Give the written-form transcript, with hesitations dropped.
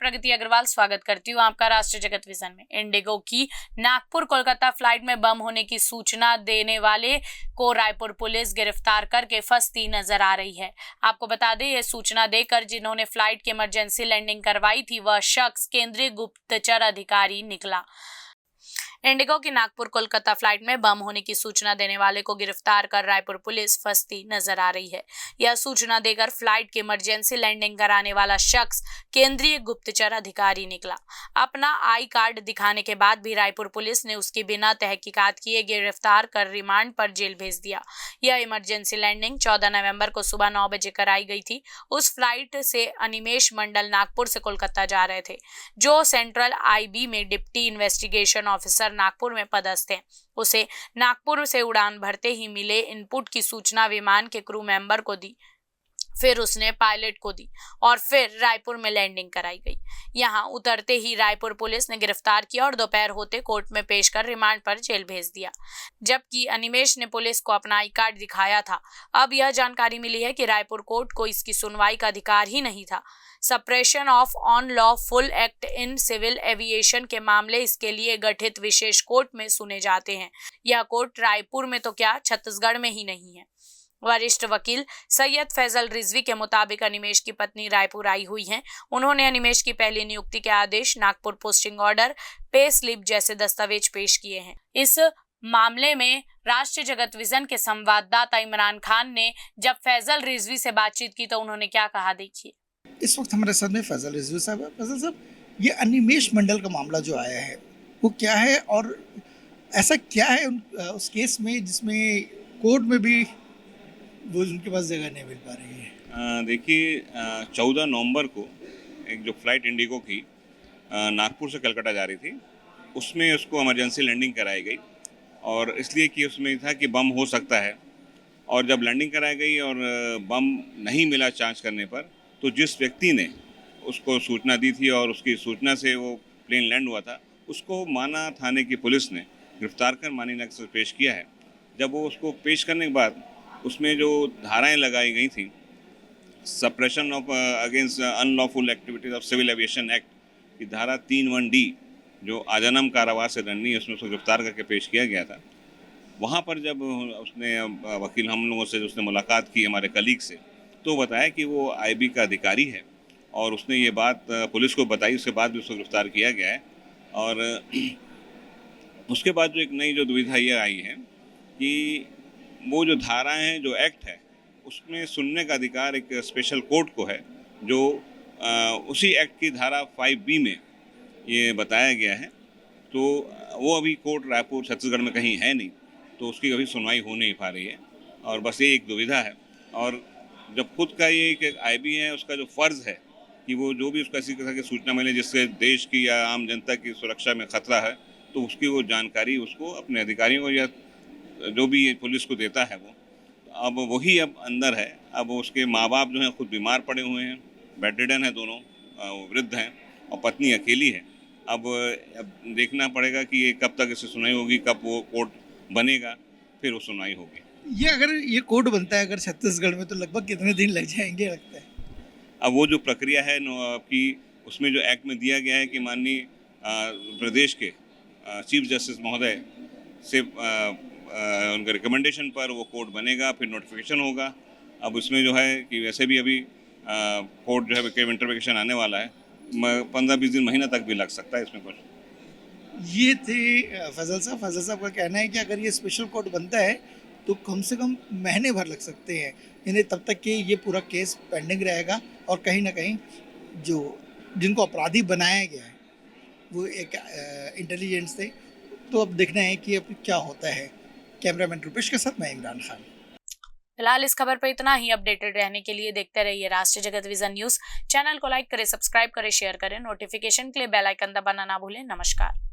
प्रगति अग्रवाल स्वागत करती हूँ आपका राष्ट्रीय जगत विजन में। इंडिगो की नागपुर कोलकाता फ्लाइट में बम होने की सूचना देने वाले को रायपुर पुलिस गिरफ्तार करके फंसती नजर आ रही है। आपको बता दें, यह सूचना देकर जिन्होंने फ्लाइट की इमरजेंसी लैंडिंग करवाई थी वह शख्स केंद्रीय गुप्तचर अधिकारी निकला। इंडिगो की नागपुर कोलकाता फ्लाइट में बम होने की सूचना देने वाले को गिरफ्तार कर रायपुर पुलिस फंसती नजर आ रही है। यह सूचना देकर फ्लाइट की इमरजेंसी लैंडिंग कराने वाला शख्स केंद्रीय गुप्तचर अधिकारी निकला। अपना आई कार्ड दिखाने के बाद भी रायपुर पुलिस ने उसकी बिना तहकीकात किए गिरफ्तार कर रिमांड पर जेल भेज दिया। यह इमरजेंसी लैंडिंग 14 नवंबर को सुबह 9 बजे कराई गई थी। उस फ्लाइट से अनिमेश मंडल नागपुर से कोलकाता जा रहे थे, जो सेंट्रल IB में डिप्टी इन्वेस्टिगेशन ऑफिसर नागपुर में पदस्थ है। उसे नागपुर से उड़ान भरते ही मिले इनपुट की सूचना विमान के क्रू मेंबर को दी, फिर उसने पायलट को दी और फिर रायपुर में लैंडिंग कराई गई। यहां उतरते ही रायपुर पुलिस ने गिरफ्तार किया और दोपहर होते कोर्ट में पेश कर रिमांड पर जेल भेज दिया, जबकि अनिमेश ने पुलिस को अपना आई कार्ड दिखाया था। अब यह जानकारी मिली है कि रायपुर कोर्ट को इसकी सुनवाई का अधिकार ही नहीं था। Suppression of unlawful act in civil aviation के मामले इसके लिए गठित विशेष कोर्ट में सुने जाते हैं। यह कोर्ट रायपुर में तो क्या, छत्तीसगढ़ में ही नहीं है। वरिष्ठ वकील सैयद फैजल रिजवी के मुताबिक अनिमेश की पत्नी रायपुर आई हुई हैं। उन्होंने अनिमेश की पहली नियुक्ति के आदेश, Nagpur posting order, pay slip जैसे दस्तावेज पेश किए हैं। इस मामले में राष्ट्रीय जगत विजन के संवाददाता इमरान खान ने जब फैजल रिजवी से बातचीत की तो उन्होंने क्या कहा, देखिए। इस वक्त हमारे साथ में फैजल रिजवी साहब है। फैजल साहब, ये अनिमेश मंडल का मामला जो आया है वो क्या है और ऐसा क्या है उस केस में जिसमें कोर्ट में भी वो उनके पास जगह नहीं मिल पा रही है? देखिए, 14 नवंबर को एक जो फ्लाइट इंडिगो की नागपुर से कलकत्ता जा रही थी, उसमें उसको इमरजेंसी लैंडिंग कराई गई और इसलिए कि उसमें था कि बम हो सकता है। और जब लैंडिंग कराई गई और बम नहीं मिला जांच करने पर, तो जिस व्यक्ति ने उसको सूचना दी थी और उसकी सूचना से वो प्लेन लैंड हुआ था, उसको माना थाने की पुलिस ने गिरफ्तार कर माननीय न्यायालय से पेश किया है। जब वो उसको पेश करने के बाद उसमें जो धाराएं लगाई गई थी, suppression of against unlawful activities of civil aviation act की धारा 3(1)D, जो आजन्म कारावास से दंडनीय है, उसमें उसको गिरफ्तार करके पेश किया गया था। वहाँ पर जब उसने वकील हम लोगों से उसने मुलाकात की हमारे कलीग से, तो बताया कि वो IB का अधिकारी है और उसने ये बात पुलिस को बताई। उसके बाद भी उसको गिरफ्तार किया गया है। और उसके बाद जो एक नई जो दुविधा ये आई है कि वो जो धाराएं हैं, जो एक्ट है, उसमें सुनने का अधिकार एक स्पेशल कोर्ट को है, जो उसी एक्ट की धारा 5B में ये बताया गया है। तो वो अभी कोर्ट रायपुर छत्तीसगढ़ में कहीं है नहीं, तो उसकी कभी सुनवाई हो नहीं पा रही है और बस ये एक दुविधा है। और जब खुद का ये एक IB है, उसका जो फ़र्ज़ है कि वो जो भी उसका किसी तरह की सूचना मिले जिससे देश की या आम जनता की सुरक्षा में ख़तरा है, तो उसकी वो जानकारी उसको अपने अधिकारियों को या जो भी पुलिस को देता है वो। अब वही अब अंदर है। अब उसके माँ बाप जो हैं खुद बीमार पड़े हुए हैं, बेडरिडन है दोनों, वृद्ध हैं और पत्नी अकेली है। अब देखना पड़ेगा कि ये कब तक इससे सुनवाई होगी, कब वो कोर्ट बनेगा, फिर वो सुनवाई होगी। ये अगर ये कोर्ट बनता है अगर छत्तीसगढ़ में, तो लगभग कितने दिन लग जाएंगे लगता है? अब वो जो प्रक्रिया है कि उसमें जो एक्ट में दिया गया है कि माननीय प्रदेश के चीफ जस्टिस महोदय से उनके रिकमेंडेशन पर वो कोर्ट बनेगा, फिर नोटिफिकेशन होगा। अब उसमें जो है कि वैसे भी अभी कोर्ट जो है विंटर वेकेशन आने वाला है, 15-20 दिन, महीना तक भी लग सकता है इसमें कुछ। ये थे फैजल साहब। फैजल साहब का कहना है कि अगर ये स्पेशल कोर्ट बनता है तो कम से कम महीने भर लग सकते हैं, यानी तब तक कि ये पूरा केस पेंडिंग रहेगा और कहीं ना कहीं जो जिनको अपराधी बनाया गया है वो एक इंटेलिजेंस थे। तो अब देखना है कि अब क्या होता है। कैमरामैन रुपेश के साथ मैं इमरान खान। फिलहाल इस खबर पर इतना ही। अपडेटेड रहने के लिए देखते रहिए राष्ट्रीय जगत विजन न्यूज। चैनल को लाइक करें, सब्सक्राइब करें, शेयर करें। नोटिफिकेशन के लिए बेल आइकन दबाना ना भूलें। नमस्कार।